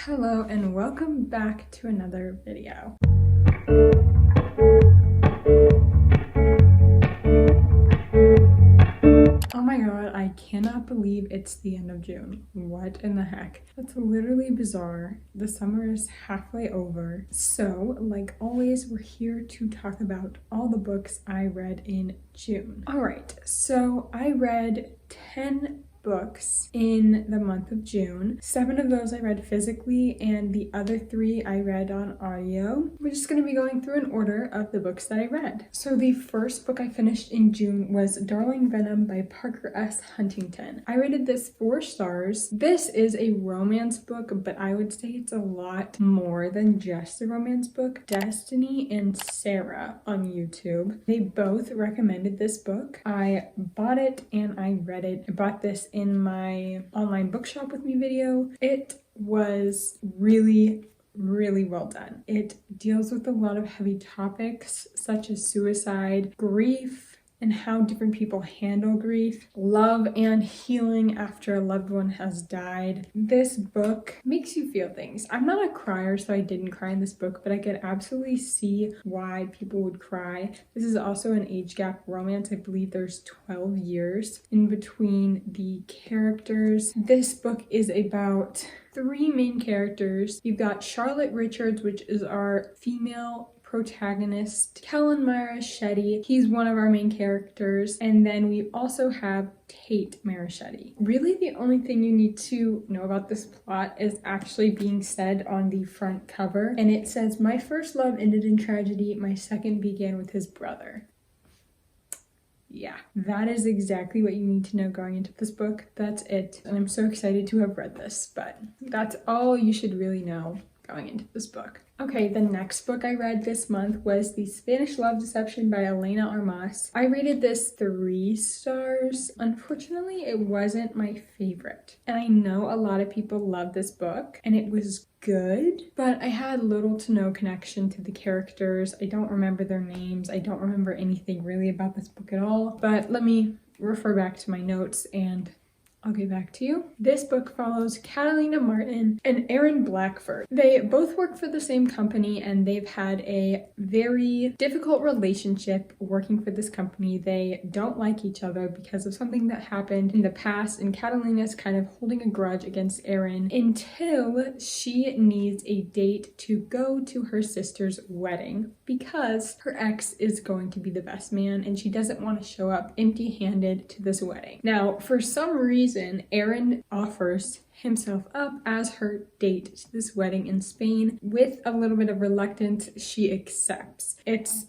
Hello and welcome back to another video. Oh my god, I cannot believe it's the end of June. What in the heck? That's literally bizarre. The summer is halfway over. So, like always, we're here to talk about all the books I read in June. Alright, so I read 10 books in the month of June. 7 of those I read physically and the other 3 I read on audio. We're just going to be going through an order of the books that I read. So the first book I finished in June was Darling Venom by Parker S. Huntington. I rated this 4 stars. This is a romance book, but I would say it's a lot more than just a romance book. Destiny and Sarah on YouTube, they both recommended this book. I bought it and I read it. I bought this in my online bookshop with me video. It was really well done. It deals with a lot of heavy topics such as suicide, grief, and how different people handle grief, love, and healing after a loved one has died. This book makes you feel things. I'm not a crier, so I didn't cry in this book, but I could absolutely see why people would cry. This is also an age gap romance. I believe there's 12 years in between the characters. This book is about 3 main characters. You've got Charlotte Richards, which is our female protagonist, Kellen Maraschetti. He's one of our main characters. And then we also have Tate Maraschetti. Really, the only thing you need to know about this plot is actually being said on the front cover. And it says, "My first love ended in tragedy. My second began with his brother." Yeah, that is exactly what you need to know going into this book. That's it. And I'm so excited to have read this, but that's all you should really know going into this book. Okay, the next book I read this month was The Spanish Love Deception by Elena Armas. I rated this 3 stars. Unfortunately, it wasn't my favorite. And I know a lot of people love this book, and it was good, but I had little to no connection to the characters. I don't remember their names. I don't remember anything really about this book at all. But let me refer back to my notes and I'll get back to you. This book follows Catalina Martin and Aaron Blackford. They both work for the same company and they've had a very difficult relationship working for this company. They don't like each other because of something that happened in the past, and Catalina's kind of holding a grudge against Aaron until she needs a date to go to her sister's wedding because her ex is going to be the best man and she doesn't want to show up empty-handed to this wedding. Now, for some reason, Aaron offers himself up as her date to this wedding in Spain. With a little bit of reluctance, she accepts. It's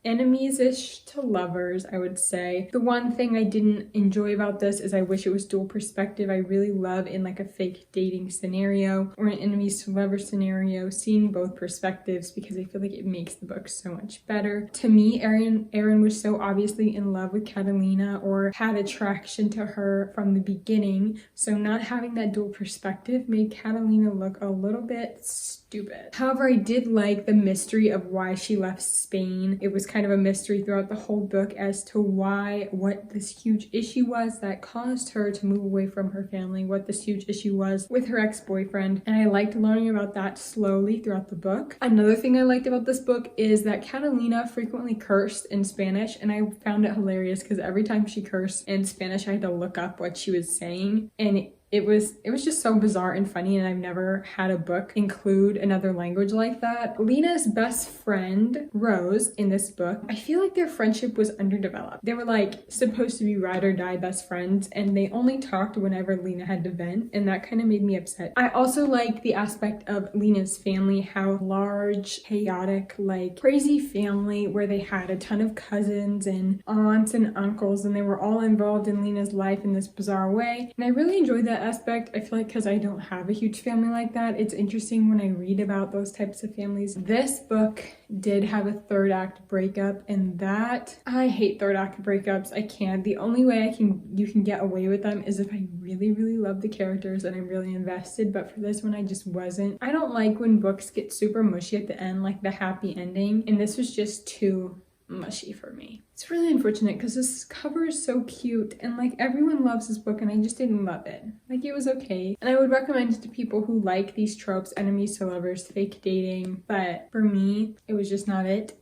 enemies-ish to lovers, I would say. The one thing I didn't enjoy about this is I wish it was dual perspective. I really love in like a fake dating scenario or an enemies to lovers scenario seeing both perspectives because I feel like it makes the book so much better. To me, Aaron was so obviously in love with Catalina or had attraction to her from the beginning, so not having that dual perspective made Catalina look a little bit stupid. However, I did like the mystery of why she left Spain. It was kind of a mystery throughout the whole book as to what this huge issue was that caused her to move away from her family, what this huge issue was with her ex-boyfriend, and I liked learning about that slowly throughout the book. Another thing I liked about this book is that Catalina frequently cursed in Spanish, and I found it hilarious because every time she cursed in Spanish, I had to look up what she was saying, and it was just so bizarre and funny, and I've never had a book include another language like that. Lena's best friend, Rose, in this book, I feel like their friendship was underdeveloped. They were like supposed to be ride or die best friends, and they only talked whenever Lena had to vent, and that kind of made me upset. I also like the aspect of Lena's family, how large, chaotic, like crazy family where they had a ton of cousins and aunts and uncles, and they were all involved in Lena's life in this bizarre way, and I really enjoyed that aspect. I feel like because I don't have a huge family like that, it's interesting when I read about those types of families. This book did have a 3rd act breakup, and that I hate 3rd act breakups. I can't. The only way you can get away with them is if I really love the characters and I'm really invested, but for this one I just wasn't. I don't like when books get super mushy at the end, like the happy ending, and this was just too mushy for me. It's really unfortunate because this cover is so cute and like everyone loves this book and I just didn't love it. Like it was okay. And I would recommend it to people who like these tropes, enemies to lovers, fake dating, but for me, it was just not it.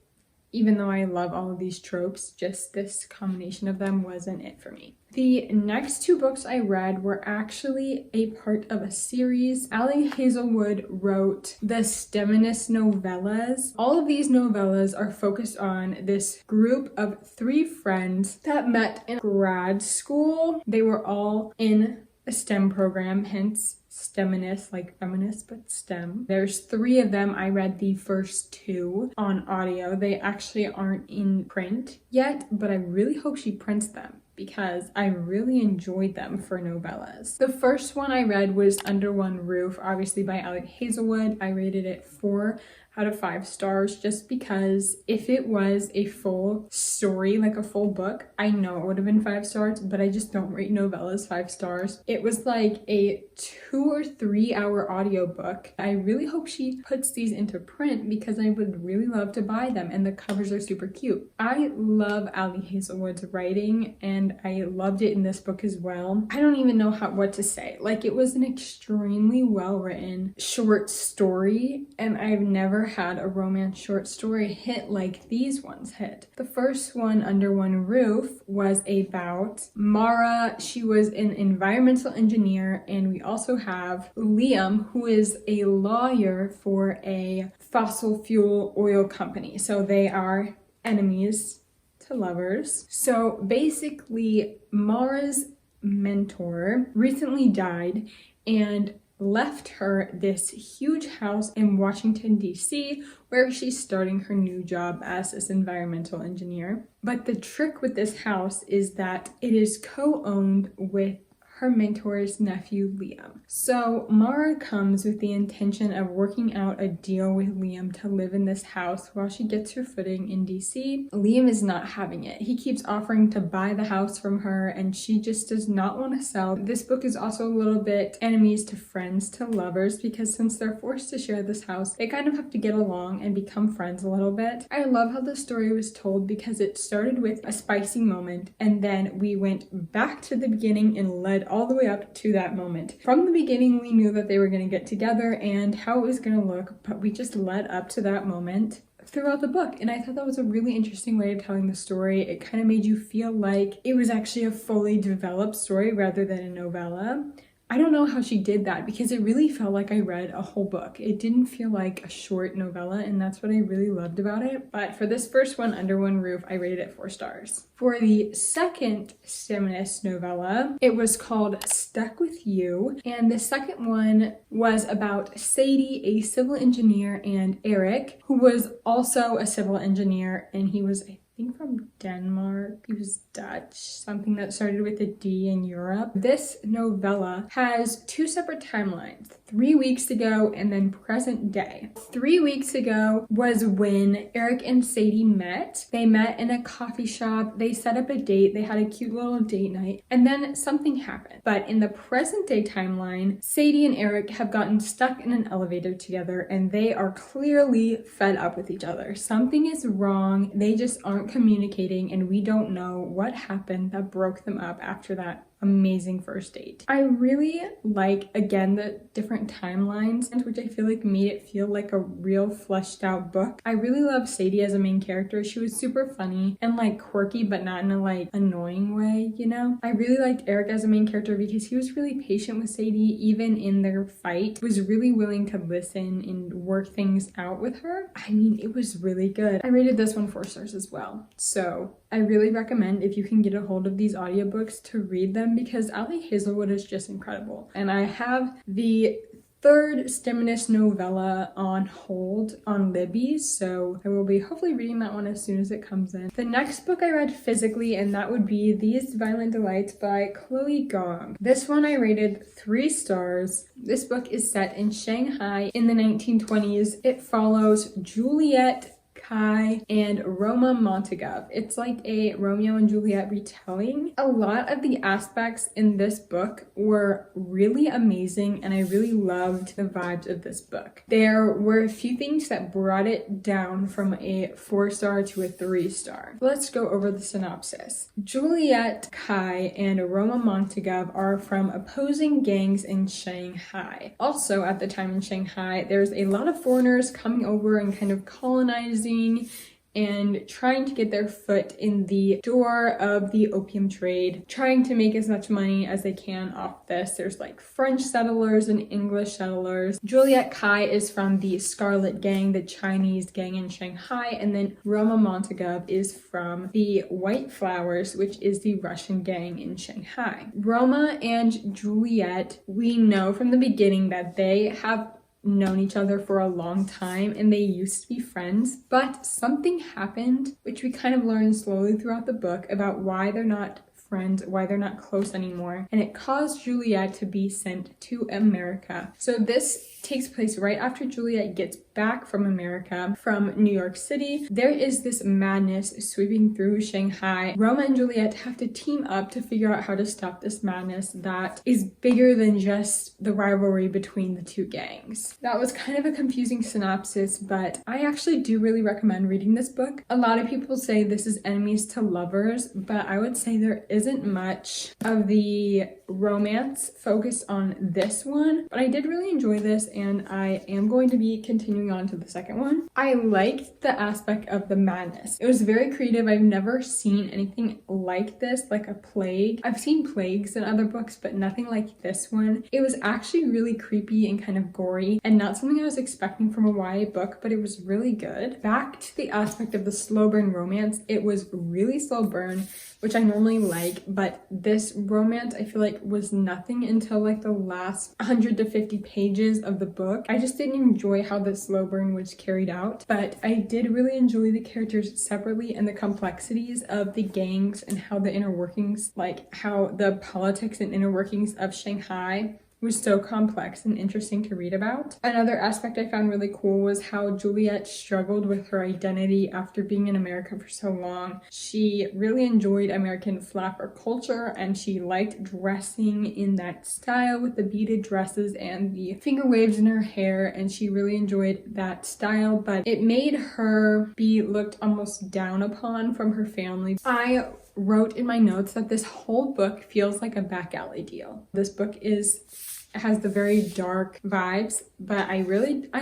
Even though I love all of these tropes, just this combination of them wasn't it for me. The next two books I read were actually a part of a series. Ali Hazelwood wrote the Steminist novellas. All of these novellas are focused on this group of 3 friends that met in grad school. They were all in a STEM program, hence STEMinist, like feminist, but STEM. There's 3 of them. I read the first 2 on audio. They actually aren't in print yet, but I really hope she prints them because I really enjoyed them for novellas. The first one I read was Under One Roof, obviously by Ali Hazelwood. I rated it 4 out of 5 stars just because if it was a full story, like a full book, I know it would have been 5 stars, but I just don't rate novellas 5 stars. It was like a 2 or 3 hour audiobook. I really hope she puts these into print because I would really love to buy them and the covers are super cute. I love Ali Hazelwood's writing and I loved it in this book as well. I don't even know what to say. Like it was an extremely well written short story and I've never had a romance short story hit like these ones hit. The first one, Under One Roof, was about Mara. She was an environmental engineer, and we also have Liam, who is a lawyer for a fossil fuel oil company. So they are enemies to lovers. So basically, Mara's mentor recently died and left her this huge house in Washington, D.C., where she's starting her new job as this environmental engineer. But the trick with this house is that it is co-owned with her mentor's nephew, Liam. So Mara comes with the intention of working out a deal with Liam to live in this house while she gets her footing in DC. Liam is not having it. He keeps offering to buy the house from her and she just does not want to sell. This book is also a little bit enemies to friends to lovers because since they're forced to share this house, they kind of have to get along and become friends a little bit. I love how the story was told because it started with a spicy moment and then we went back to the beginning and led all the way up to that moment. From the beginning, we knew that they were going to get together and how it was going to look, but we just led up to that moment throughout the book. And I thought that was a really interesting way of telling the story. It kind of made you feel like it was actually a fully developed story rather than a novella. I don't know how she did that because it really felt like I read a whole book. It didn't feel like a short novella and that's what I really loved about it. But for this first one, Under One Roof, I rated it 4 stars. For the second feminist novella, it was called Stuck With You. And the second one was about Sadie, a civil engineer, and Eric, who was also a civil engineer and he was from Denmark. He was Dutch, something that started with a D in Europe. This novella has 2 separate timelines, 3 weeks ago and then present day. 3 weeks ago was when Eric and Sadie met. They met in a coffee shop. They set up a date. They had a cute little date night and then something happened. But in the present day timeline, Sadie and Eric have gotten stuck in an elevator together and they are clearly fed up with each other. Something is wrong. They just aren't communicating and we don't know what happened that broke them up after that amazing first date. I really like, again, the different timelines, which I feel like made it feel like a real fleshed out book. I really love Sadie as a main character. She was super funny and like quirky, but not in a like annoying way, you know? I really liked Eric as a main character because he was really patient with Sadie, even in their fight. He was really willing to listen and work things out with her. I mean, it was really good. I rated this one 4 stars as well. So I really recommend if you can get a hold of these audiobooks to read them because Ali Hazelwood is just incredible. And I have the 3rd feminist novella on hold on Libby, so I will be hopefully reading that one as soon as it comes in. The next book I read physically, and that would be These Violent Delights by Chloe Gong. This one I rated 3 stars. This book is set in Shanghai in the 1920s. It follows Juliet Kai and Roma Montagov. It's like a Romeo and Juliet retelling. A lot of the aspects in this book were really amazing, and I really loved the vibes of this book. There were a few things that brought it down from a 4-star to a 3-star. Let's go over the synopsis. Juliet, Kai, and Roma Montagov are from opposing gangs in Shanghai. Also, at the time in Shanghai, there's a lot of foreigners coming over and kind of colonizing and trying to get their foot in the door of the opium trade, trying to make as much money as they can off this. There's like French settlers and English settlers. Juliet Kai is from the Scarlet Gang, the Chinese gang in Shanghai, and then Roma Montagov is from the White Flowers, which is the Russian gang in Shanghai. Roma and Juliet, we know from the beginning that they have known each other for a long time and they used to be friends, but something happened, which we kind of learn slowly throughout the book, about why they're not friends, why they're not close anymore, and it caused Juliet to be sent to America. So this takes place right after Juliet gets back from America, from New York City. There is this madness sweeping through Shanghai. Roma and Juliet have to team up to figure out how to stop this madness that is bigger than just the rivalry between the two gangs. That was kind of a confusing synopsis, but I actually do really recommend reading this book. A lot of people say this is enemies to lovers, but I would say there isn't much of the romance focused on this one, but I did really enjoy this and I am going to be continuing on to the second one. I liked the aspect of the madness. It was very creative. I've never seen anything like this, like a plague. I've seen plagues in other books, but nothing like this one. It was actually really creepy and kind of gory and not something I was expecting from a YA book, but it was really good. Back to the aspect of the slow burn romance, it was really slow burn, which I normally like, but this romance I feel like was nothing until like the last 100 to 50 pages of the book. I just didn't enjoy how the slow burn was carried out, but I did really enjoy the characters separately and the complexities of the gangs and how the inner workings, like how the politics and inner workings of Shanghai was so complex and interesting to read about. Another aspect I found really cool was how Juliet struggled with her identity after being in America for so long. She really enjoyed American flapper culture and she liked dressing in that style with the beaded dresses and the finger waves in her hair, and she really enjoyed that style, but it made her be looked almost down upon from her family. I wrote in my notes that this whole book feels like a back alley deal. This book has the very dark vibes, but I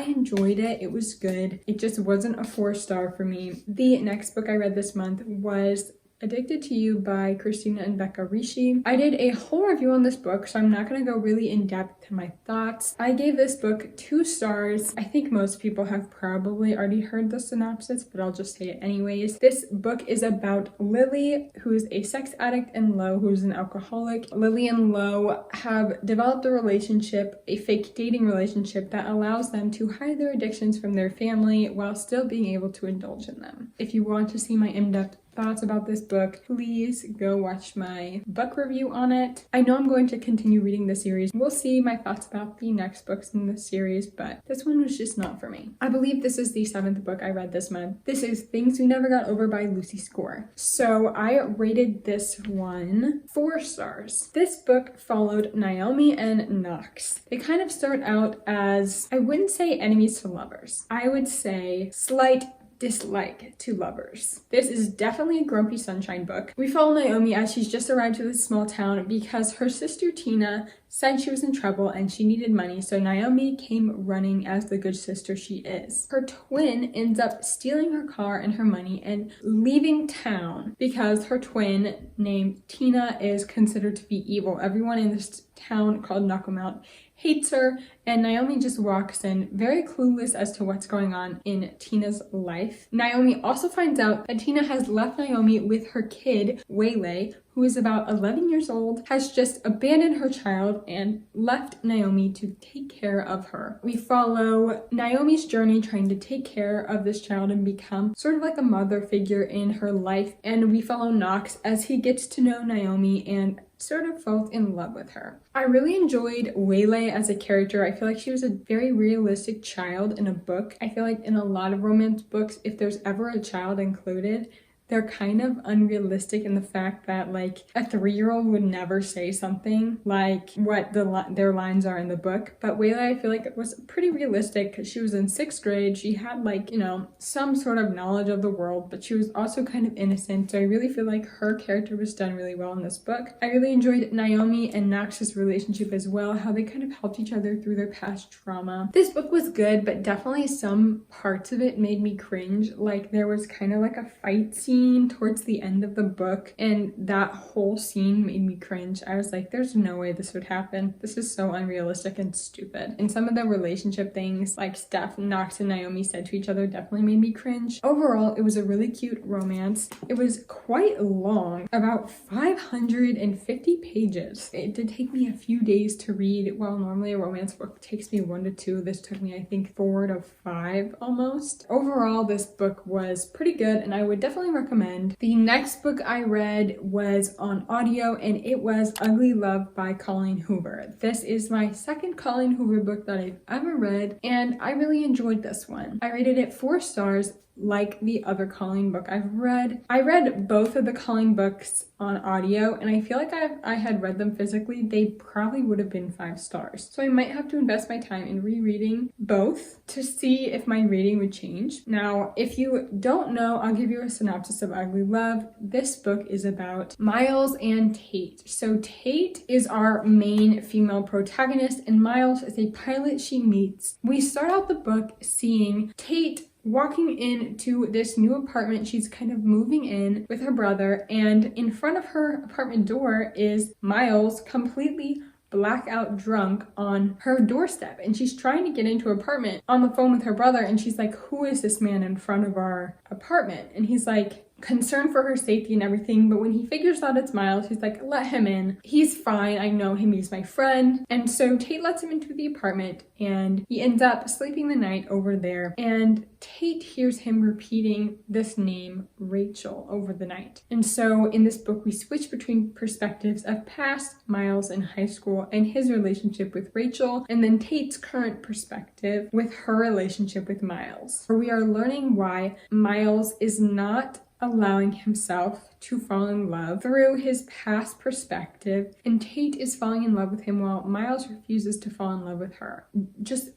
enjoyed it. It was good. It just wasn't a 4-star for me. The next book I read this month was Addicted to You by Christina and Becca Rishi. I did a whole review on this book, so I'm not going to go really in depth to my thoughts. I gave this book 2 stars. I think most people have probably already heard the synopsis, but I'll just say it anyways. This book is about Lily, who is a sex addict, and Lo, who's an alcoholic. Lily and Lo have developed a relationship, a fake dating relationship that allows them to hide their addictions from their family while still being able to indulge in them. If you want to see my in-depth thoughts about this book, please go watch my book review on it. I know I'm going to continue reading the series. We'll see my thoughts about the next books in the series, but this one was just not for me. I believe this is the 7th book I read this month. This is Things We Never Got Over by Lucy Score. So I rated this one 4 stars. This book followed Naomi and Knox. They kind of start out as, I wouldn't say enemies to lovers. I would say slight dislike to lovers. This is definitely a grumpy sunshine book. We follow Naomi as she's just arrived to this small town because her sister Tina said she was in trouble and she needed money, so Naomi came running as the good sister she is. Her twin ends up stealing her car and her money and leaving town because her twin named Tina is considered to be evil. Everyone in this town called Knockemout hates her, and Naomi just walks in very clueless as to what's going on in Tina's life. Naomi also finds out that Tina has left Naomi with her kid, Waylay, who is about 11 years old, has just abandoned her child and left Naomi to take care of her. We follow Naomi's journey trying to take care of this child and become sort of like a mother figure in her life, and we follow Knox as he gets to know Naomi and sort of fell in love with her. I really enjoyed Waylay as a character. I feel like she was a very realistic child in a book. I feel like in a lot of romance books, if there's ever a child included, they're kind of unrealistic in the fact that like a 3-year-old would never say something like what their lines are in the book. But Waylay, I feel like it was pretty realistic because she was in 6th grade. She had like, you know, some sort of knowledge of the world, but she was also kind of innocent. So I really feel like her character was done really well in this book. I really enjoyed Naomi and Knox's relationship as well, how they kind of helped each other through their past trauma. This book was good, but definitely some parts of it made me cringe. Like there was kind of like a fight scene towards the end of the book, and that whole scene made me cringe. I was like, there's no way this would happen. This is so unrealistic and stupid. And some of the relationship things like Steph, Knox, and Naomi said to each other definitely made me cringe. Overall, it was a really cute romance. It was quite long, about 550 pages. It did take me a few days to read. While normally a romance book takes me 1 to 2, this took me I think 4 to 5 almost. Overall, this book was pretty good and I would definitely recommend. The next book I read was on audio, and it was Ugly Love by Colleen Hoover. This is my second Colleen Hoover book that I've ever read, and I really enjoyed this one. I rated it 4 stars. Like the other Colleen book I've read. I read both of the Colleen books on audio, and I feel like if I had read them physically, they probably would have been 5 stars. So I might have to invest my time in rereading both to see if my rating would change. Now, if you don't know, I'll give you a synopsis of Ugly Love. This book is about Miles and Tate. So Tate is our main female protagonist, and Miles is a pilot she meets. We start out the book seeing Tate walking into this new apartment. She's kind of moving in with her brother, and in front of her apartment door is Miles, completely blackout drunk on her doorstep, and she's trying to get into her apartment on the phone with her brother, and she's like, who is this man in front of our apartment? And he's like, concerned for her safety and everything, but when he figures out it's Miles, he's like, let him in. He's fine. I know him. He's my friend. And so Tate lets him into the apartment, and he ends up sleeping the night over there. And Tate hears him repeating this name, Rachel, over the night. And so in this book, we switch between perspectives of past Miles in high school and his relationship with Rachel, and then Tate's current perspective with her relationship with Miles, where we are learning why Miles is not allowing himself to fall in love through his past perspective, and Tate is falling in love with him while Miles refuses to fall in love with her.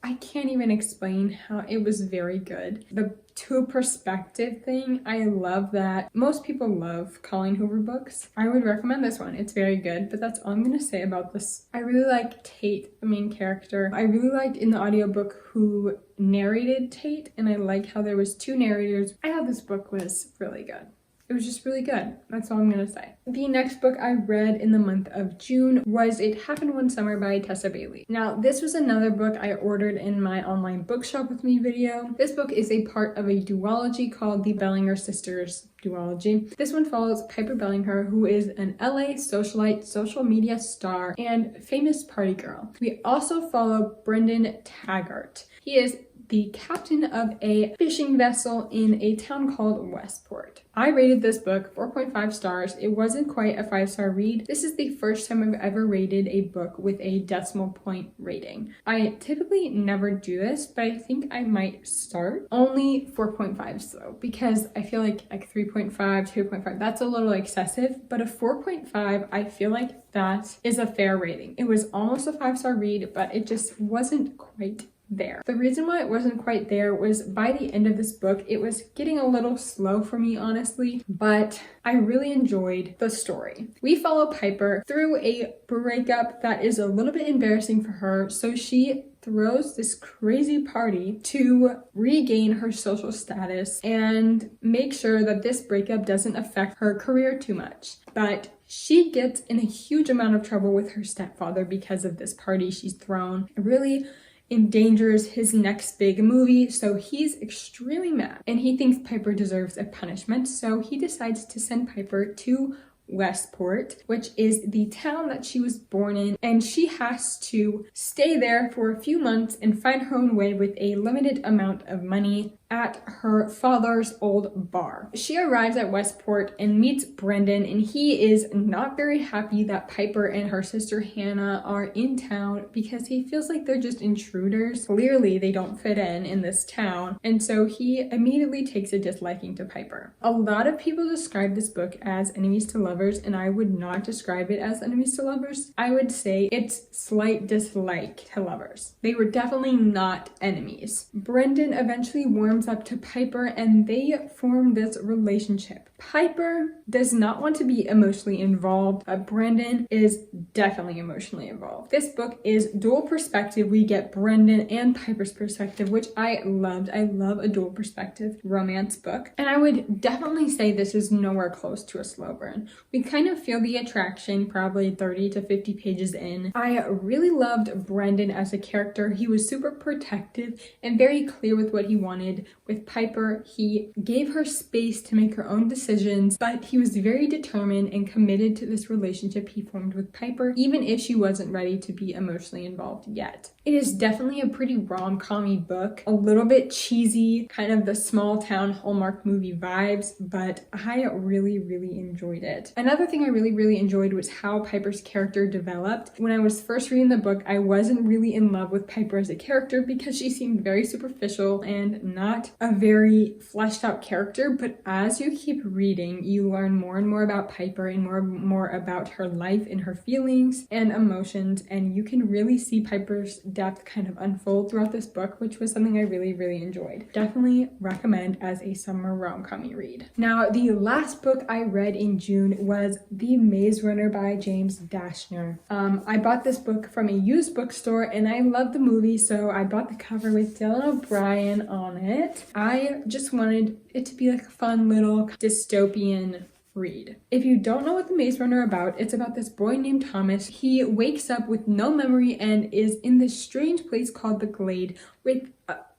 I can't even explain how it was very good. The 2 perspective thing, I love that. Most people love Colleen Hoover books. I would recommend this one. It's very good, but that's all I'm gonna say about this. I really like Tate, the main character. I really liked in the audiobook who narrated Tate, and I like how there was 2 narrators. I thought this book was really good. It was just really good. That's all I'm gonna say. The next book I read in the month of June was It Happened One Summer by Tessa Bailey. Now, this was another book I ordered in my online bookshop with me video. This book is a part of a duology called the Bellinger Sisters duology. This one follows Piper Bellinger, who is an LA socialite, social media star, and famous party girl. We also follow Brendan Taggart. He is the captain of a fishing vessel in a town called Westport. I rated this book 4.5 stars. It wasn't quite a 5-star read. This is the first time I've ever rated a book with a decimal point rating. I typically never do this, but I think I might start. Only 4.5s though, because I feel like 3.5, 2.5, that's a little excessive, but a 4.5, I feel like that is a fair rating. It was almost a 5-star read, but it just wasn't quite there. The reason why it wasn't quite there was by the end of this book, it was getting a little slow for me, honestly, but I really enjoyed the story. We follow Piper through a breakup that is a little bit embarrassing for her, so she throws this crazy party to regain her social status and make sure that this breakup doesn't affect her career too much. But she gets in a huge amount of trouble with her stepfather because of this party she's thrown. It really endangers his next big movie, so he's extremely mad and he thinks Piper deserves a punishment, so he decides to send Piper to Westport, which is the town that she was born in, and she has to stay there for a few months and find her own way with a limited amount of money at her father's old bar. She arrives at Westport and meets Brendan, and he is not very happy that Piper and her sister Hannah are in town because he feels like they're just intruders. Clearly they don't fit in this town, and so he immediately takes a disliking to Piper. A lot of people describe this book as enemies to lovers, and I would not describe it as enemies to lovers. I would say it's slight dislike to lovers. They were definitely not enemies. Brendan eventually warms up to Piper and they form this relationship. Piper does not want to be emotionally involved, but Brendan is definitely emotionally involved. This book is dual perspective. We get Brendan and Piper's perspective, which I loved. I love a dual perspective romance book. And I would definitely say this is nowhere close to a slow burn. We kind of feel the attraction probably 30 to 50 pages in. I really loved Brendan as a character. He was super protective and very clear with what he wanted. With Piper, he gave her space to make her own decisions, but he was very determined and committed to this relationship he formed with Piper, even if she wasn't ready to be emotionally involved yet. It is definitely a pretty rom-com-y book, a little bit cheesy, kind of the small town Hallmark movie vibes, but I really enjoyed it. Another thing I really enjoyed was how Piper's character developed. When I was first reading the book, I wasn't really in love with Piper as a character because she seemed very superficial and not a very fleshed out character, but as you keep reading, you learn more and more about Piper and more about her life and her feelings and emotions, and you can really see Piper's depth kind of unfold throughout this book, which was something I really enjoyed. Definitely recommend as a summer rom-com-y read. Now, the last book I read in June was The Maze Runner by James Dashner. I bought this book from a used bookstore and I love the movie, so I bought the cover with Dylan O'Brien on it. I just wanted it to be like a fun little dystopian read. If you don't know what The Maze Runner about, it's about this boy named Thomas. He wakes up with no memory and is in this strange place called the Glade with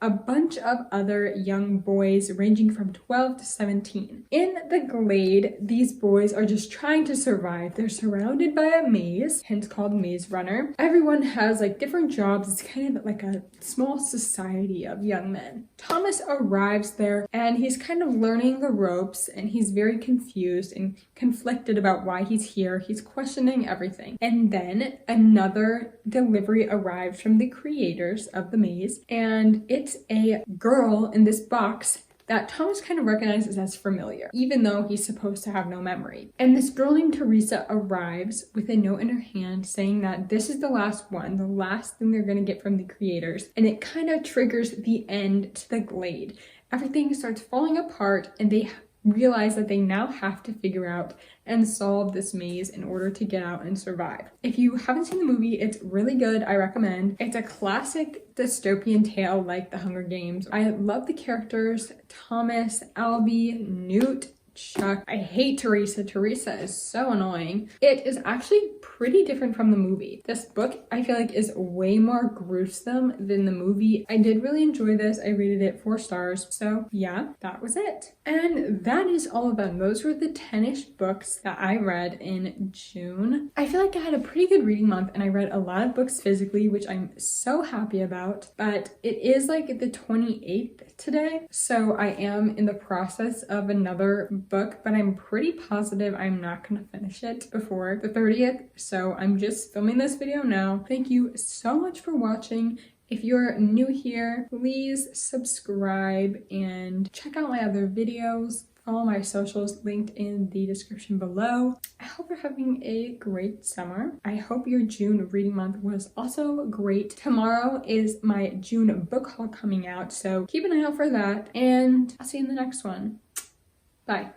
a bunch of other young boys ranging from 12 to 17. In the Glade, these boys are just trying to survive. They're surrounded by a maze, hence called Maze Runner. Everyone has like different jobs. It's kind of like a small society of young men. Thomas arrives there and he's kind of learning the ropes and he's very confused and conflicted about why he's here. He's questioning everything. And then another delivery arrives from the creators of the maze, and it's a girl in this box that Thomas kind of recognizes as familiar, even though he's supposed to have no memory. And this girl named Teresa arrives with a note in her hand saying that this is the last one, the last thing they're going to get from the creators. And it kind of triggers the end to the Glade. Everything starts falling apart and they realize that they now have to figure out and solve this maze in order to get out and survive. If you haven't seen the movie, it's really good. I recommend. It's a classic dystopian tale like The Hunger Games. I love the characters: Thomas, Albie, Newt, Chuck. I hate Teresa. Teresa is so annoying. It is actually pretty different from the movie. This book, I feel like, is way more gruesome than the movie. I did really enjoy this. I rated it 4 stars. So yeah, that was it. And that is all of them. Those were the 10-ish books that I read in June. I feel like I had a pretty good reading month and I read a lot of books physically, which I'm so happy about. But it is like the 28th today. So I am in the process of another book, but I'm pretty positive I'm not going to finish it before the 30th. So I'm just filming this video now. Thank you so much for watching. If you're new here, please subscribe and check out my other videos. Follow my socials linked in the description below. I hope you're having a great summer. I hope your June reading month was also great. Tomorrow is my June book haul coming out, so keep an eye out for that, and I'll see you in the next one. Bye.